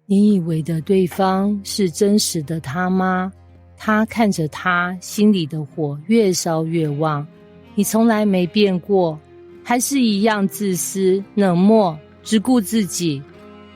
你以为的对方是真实的他吗？他看着他，心里的火越烧越旺。你从来没变过，还是一样自私、冷漠，只顾自己。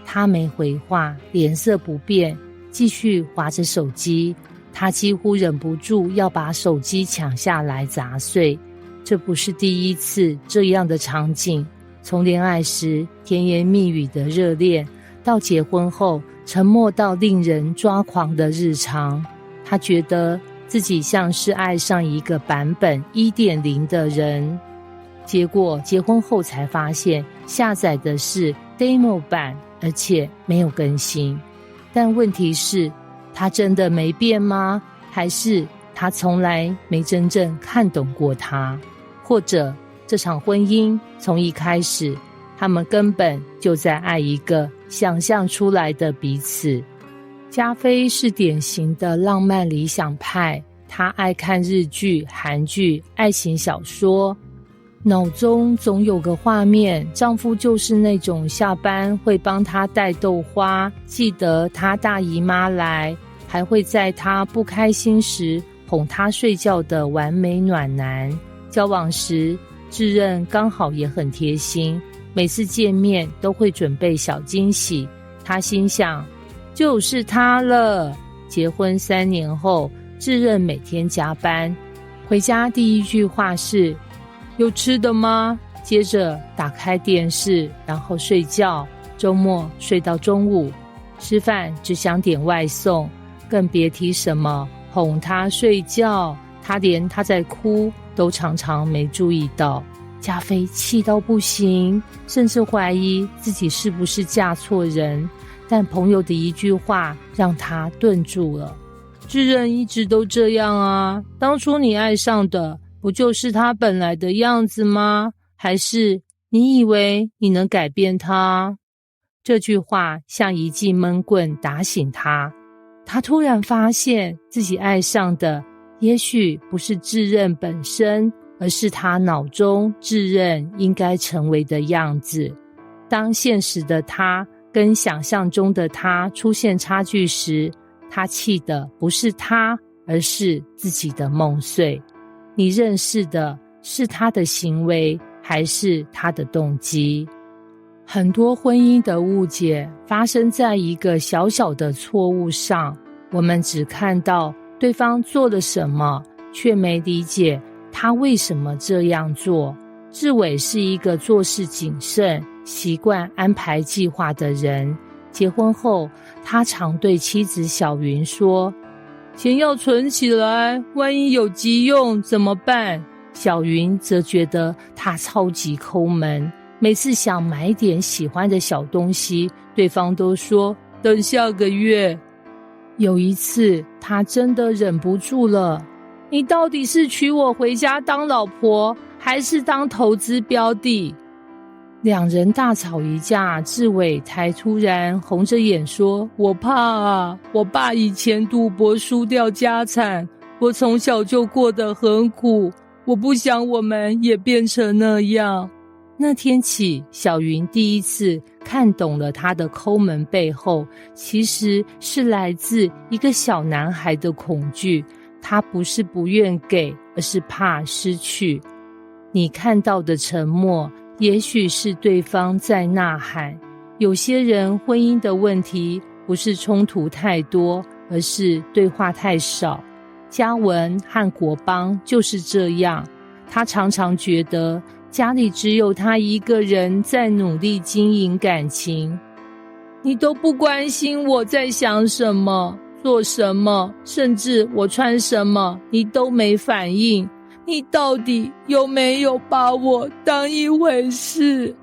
他没回话，脸色不变，继续滑着手机。他几乎忍不住要把手机抢下来砸碎。这不是第一次这样的场景，从恋爱时甜言蜜语的热恋，到结婚后沉默到令人抓狂的日常。他觉得自己像是爱上一个版本 1.0 的人，结果结婚后才发现下载的是 demo 版，而且没有更新。但问题是，他真的没变吗？还是他从来没真正看懂过他？或者这场婚姻从一开始，他们根本就在爱一个想象出来的彼此。加菲是典型的浪漫理想派，她爱看日剧、韩剧、爱情小说，脑中总有个画面，丈夫就是那种下班会帮她带豆花，记得她大姨妈来，还会在她不开心时哄她睡觉的完美暖男。交往时，智任刚好也很贴心，每次见面都会准备小惊喜。她心想，就是他了。结婚3年后，智任每天加班，回家第一句话是有吃的吗？接着打开电视，然后睡觉，周末睡到中午，吃饭只想点外送，更别提什么哄他睡觉。他连他在哭都常常没注意到。加菲气到不行，甚至怀疑自己是不是嫁错人。但朋友的一句话让他顿住了。智任一直都这样啊，当初你爱上的不就是他本来的样子吗？还是你以为你能改变他？这句话像一记闷棍打醒他。他突然发现自己爱上的也许不是智任本身，而是他脑中智任应该成为的样子。当现实的他跟想象中的他出现差距时，他气的不是他，而是自己的梦碎。你认识的是他的行为，还是他的动机？很多婚姻的误解发生在一个小小的错误上，我们只看到对方做了什么，却没理解他为什么这样做。志伟是一个做事谨慎、习惯安排计划的人。结婚后，他常对妻子小云说，钱要存起来，万一有急用怎么办？小云则觉得他超级抠门，每次想买点喜欢的小东西，对方都说等下个月。有一次他真的忍不住了，你到底是娶我回家当老婆，还是当投资标的？两人大吵一架，志伟才突然红着眼说，我怕啊，我爸以前赌博输掉家产，我从小就过得很苦，我不想我们也变成那样。那天起，小云第一次看懂了他的抠门背后，其实是来自一个小男孩的恐惧。他不是不愿给，而是怕失去。你看到的沉默，也许是对方在呐喊。有些人婚姻的问题不是冲突太多，而是对话太少。嘉文和国邦就是这样，他常常觉得家里只有他一个人在努力经营感情。你都不关心我在想什么，做什么，甚至我穿什么，你都没反应。你到底有没有把我当一回事？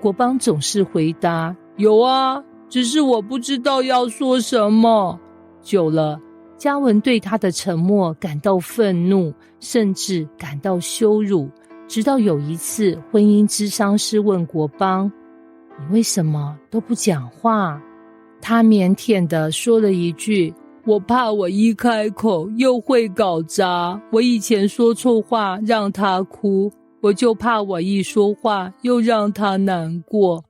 国邦总是回答，有啊，只是我不知道要说什么。久了，嘉文对他的沉默感到愤怒，甚至感到羞辱。直到有一次，婚姻咨商师问国邦，你为什么都不讲话？他腼腆地说了一句，我怕我一开口又会搞砸，我以前说错话让他哭，我就怕我一说话又让他难过。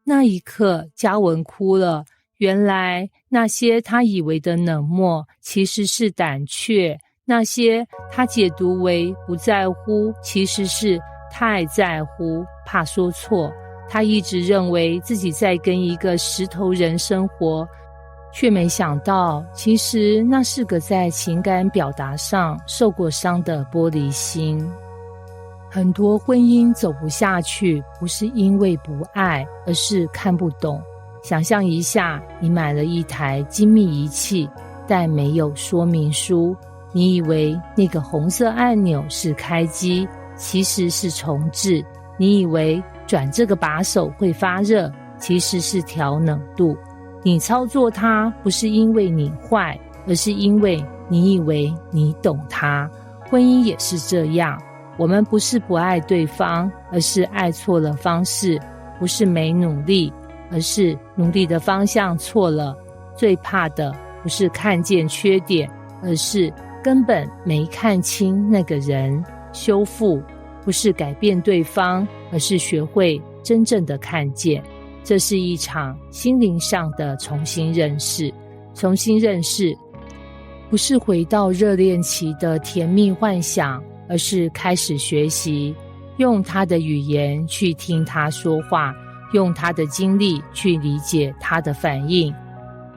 那一刻，嘉文哭了，原来那些他以为的冷漠，其实是胆怯；那些他解读为不在乎，其实是太在乎，怕说错。他一直认为自己在跟一个石头人生活，却没想到，其实那是个在情感表达上受过伤的玻璃心。很多婚姻走不下去，不是因为不爱，而是看不懂。想象一下，你买了一台精密仪器，但没有说明书，你以为那个红色按钮是开机，其实是重置；你以为转这个把手会发热，其实是调冷度。你操作它不是因为你坏，而是因为你以为你懂它。婚姻也是这样，我们不是不爱对方，而是爱错了方式；不是没努力，而是努力的方向错了。最怕的不是看见缺点，而是根本没看清那个人。修复不是改变对方，而是学会真正的看见。这是一场心灵上的重新认识。重新认识不是回到热恋期的甜蜜幻想，而是开始学习用他的语言去听他说话，用他的经历去理解他的反应，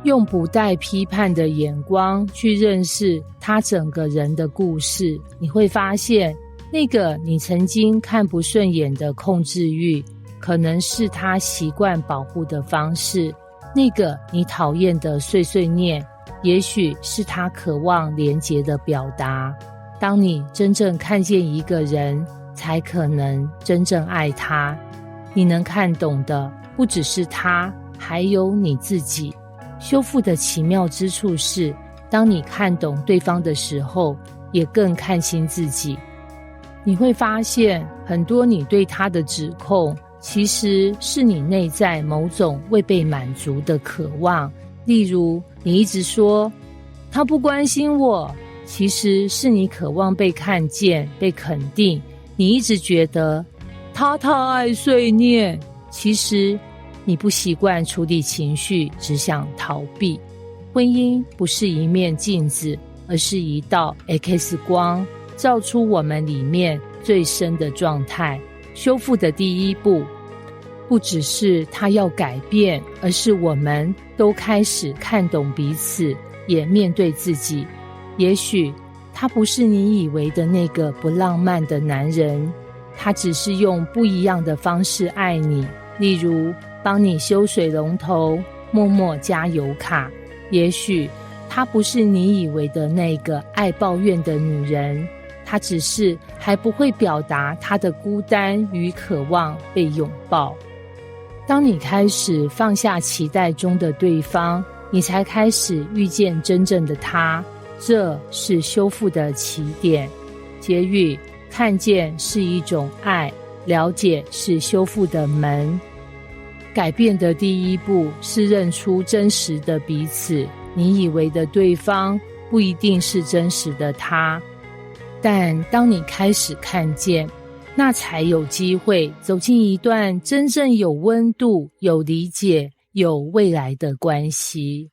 用不带批判的眼光去认识他整个人的故事。你会发现，那个你曾经看不顺眼的控制欲，可能是他习惯保护的方式；那个你讨厌的碎碎念，也许是他渴望连结的表达。当你真正看见一个人，才可能真正爱他。你能看懂的不只是他，还有你自己。修复的奇妙之处是，当你看懂对方的时候，也更看清自己。你会发现，很多你对他的指控，其实是你内在某种未被满足的渴望。例如，你一直说他不关心我，其实是你渴望被看见、被肯定。你一直觉得他太爱碎念，其实你不习惯处理情绪，只想逃避。婚姻不是一面镜子，而是一道 X 光，照出我们里面最深的状态。修复的第一步，不只是他要改变，而是我们都开始看懂彼此，也面对自己。也许他不是你以为的那个不浪漫的男人，他只是用不一样的方式爱你。例如，帮你修水龙头，默默加油卡。也许他不是你以为的那个爱抱怨的女人，他只是还不会表达他的孤单与渴望被拥抱。当你开始放下期待中的对方，你才开始遇见真正的他。这是修复的起点。结语：看见是一种爱，了解是修复的门。改变的第一步是认出真实的彼此。你以为的对方不一定是真实的他，但当你开始看见，那才有机会走进一段真正有温度、有理解、有未来的关系。